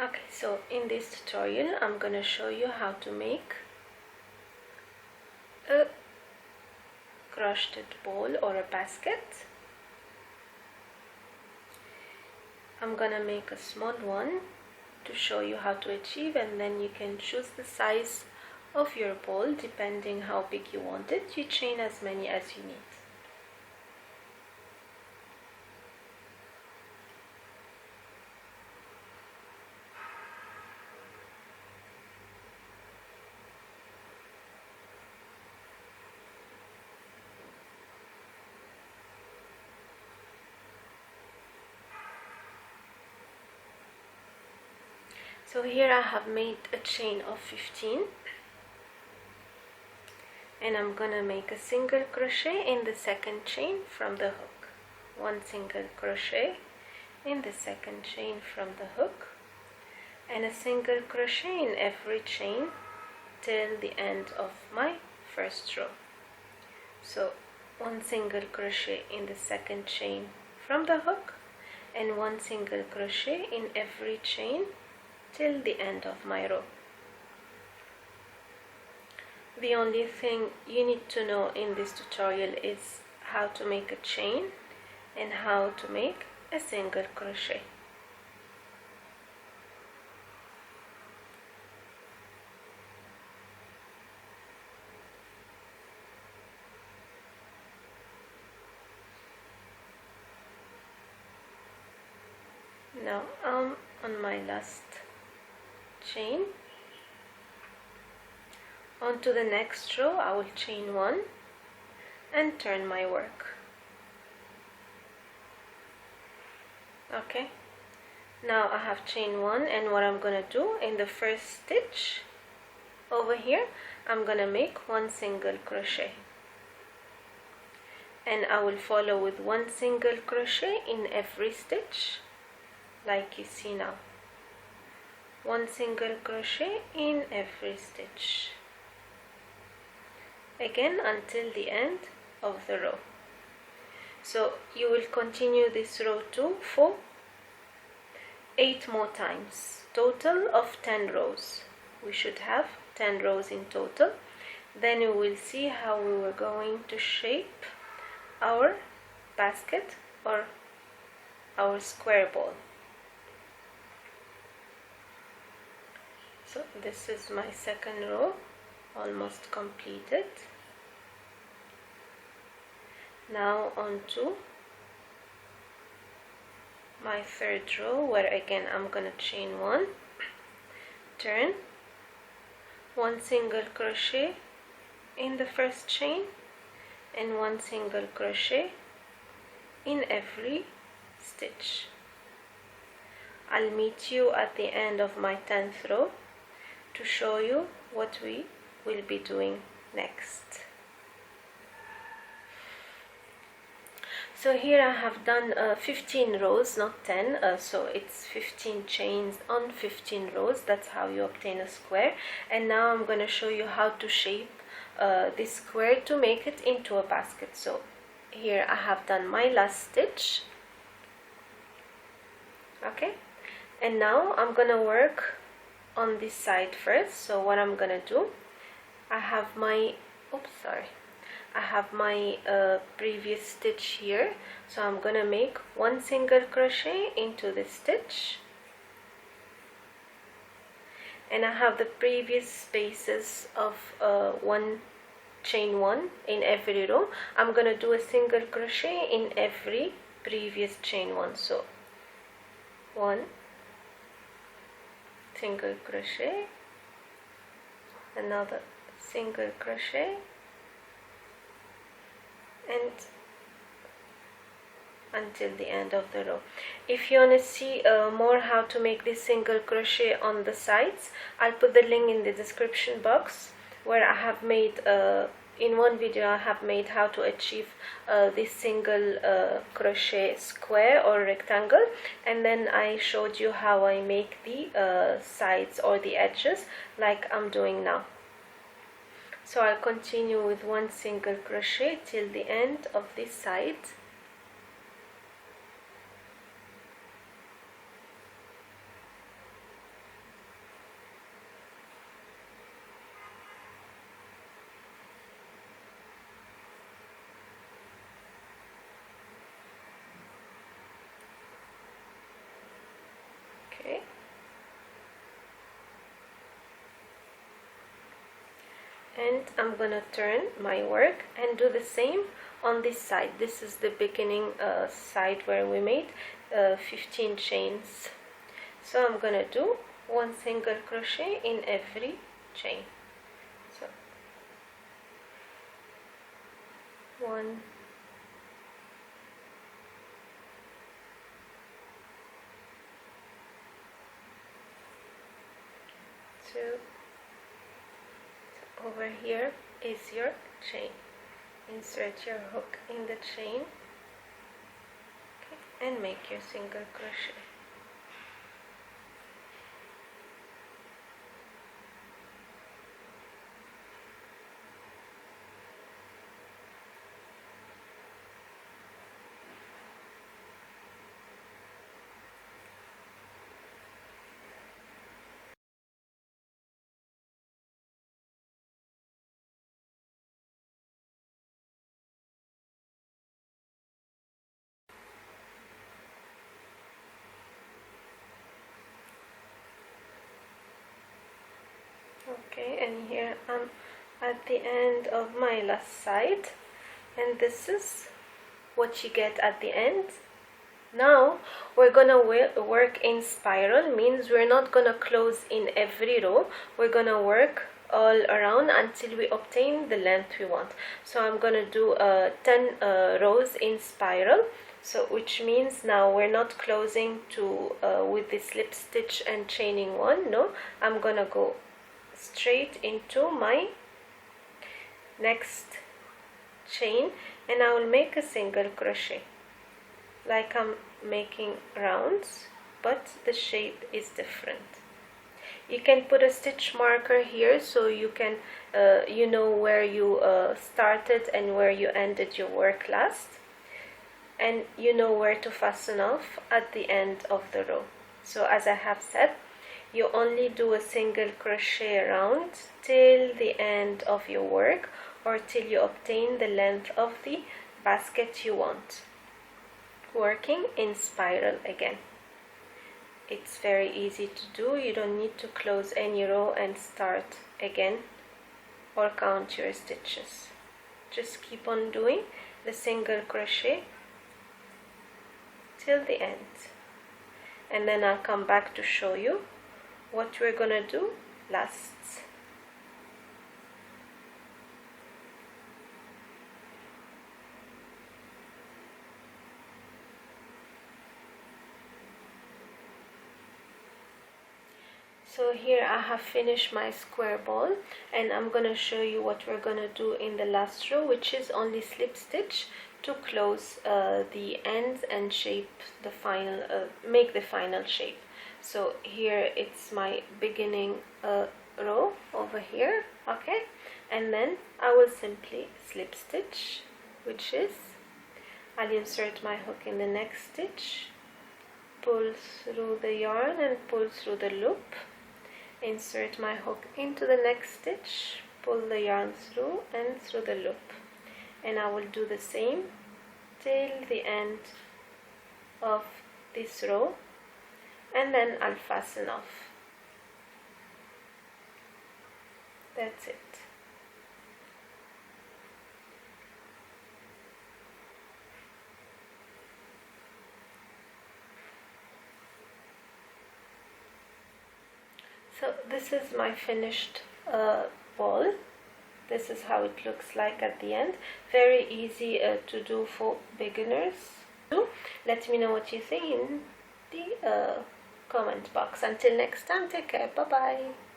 Okay, so in this tutorial I'm gonna show you how to make a crocheted ball or a basket. I'm gonna make a small one to show you how to achieve, and then you can choose the size of your ball depending how big you want it. You chain as many as you need. So here I have made a chain of 15, and I'm gonna make a single crochet in the second chain from the hook, one single crochet in the second chain from the hook, and a single crochet in every chain till the end of my first row. So one single crochet in the second chain from the hook and one single crochet in every chain till the end of my row. The only thing you need to know in this tutorial is how to make a chain and how to make a single crochet. Now I'm on my last chain. Onto the next row I will chain one and turn my work. Okay, now I have chain one, and what I'm gonna do in the first stitch over here, I'm gonna make one single crochet, and I will follow with one single crochet in every stitch like you see now. One single crochet in every stitch, again until the end of the row. So you will continue this row too for 8 more times, total of 10 rows. We should have 10 rows in total. Then you will see how we were going to shape our basket or our square ball. So this is my second row, almost completed. Now on to my third row, where again I'm gonna chain one, turn, one single crochet in the first chain and one single crochet in every stitch. I'll meet you at the end of my 10th row to show you what we will be doing next. So here I have done 15 rows, not 10, so it's 15 chains on 15 rows. That's how you obtain a square. And now I'm going to show you how to shape this square to make it into a basket. So here I have done my last stitch. Okay, and now I'm going to work on this side first. So what I'm going to do, I have my previous stitch here, so I'm gonna make one single crochet into this stitch, and I have the previous spaces of chain one in every row. I'm gonna do a single crochet in every previous chain one. So one single crochet, another single crochet, and until the end of the row. If you want to see more how to make this single crochet on the sides, I'll put the link in the description box, where I have made in one video I have made how to achieve this single crochet square or rectangle, and then I showed you how I make the sides or the edges like I'm doing now. So I'll continue with one single crochet till the end of this side. Okay, and I'm gonna turn my work and do the same on this side. This is the beginning side where we made 15 chains. So I'm gonna do one single crochet in every chain. So 1, 2. So over here is your chain. Insert your hook in the chain, okay, and make your single crochet. Okay, and here I'm at the end of my last side, and this is what you get at the end. Now we're gonna work in spiral, means we're not gonna close in every row. We're gonna work all around until we obtain the length we want. So I'm gonna do 10 rows in spiral, so which means now we're not closing to with the slip stitch and chaining one. No, I'm gonna go straight into my next chain, and I will make a single crochet like I'm making rounds, but the shape is different. You can put a stitch marker here so you can you know where you started and where you ended your work last, and you know where to fasten off at the end of the row. So as I have said, you only do a single crochet round till the end of your work, or till you obtain the length of the basket you want. Working in spiral again. It's very easy to do. You don't need to close any row and start again or count your stitches. Just keep on doing the single crochet till the end, and then I'll come back to show you what we're gonna do last. So here I have finished my square ball, and I'm gonna show you what we're gonna do in the last row, which is only slip stitch to close the ends and shape the final make the final shape. So here it's my beginning row over here, okay, and then I will simply slip stitch, which is I'll insert my hook in the next stitch, pull through the yarn and pull through the loop, insert my hook into the next stitch, pull the yarn through and through the loop, and I will do the same till the end of this row, and then I'll fasten off. That's it. So this is my finished ball. This is how it looks like at the end. Very easy to do for beginners. Let me know what you think in the comment box. Until next time, take care. Bye bye.